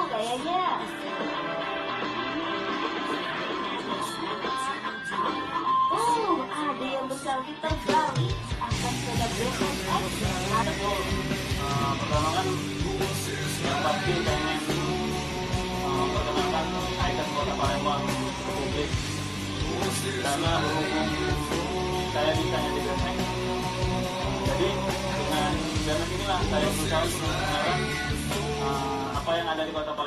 kayaknya. Ada yang berselfie terbang akan sepeda BMX. Pertama kan yang pasti pengen memperkenalkan ikon kota Palembang ke publik, karena berhubung saya bisanya di BMX, jadi dengan BMX inilah saya berusaha untuk mengenalkan apa yang ada di kota Palembang.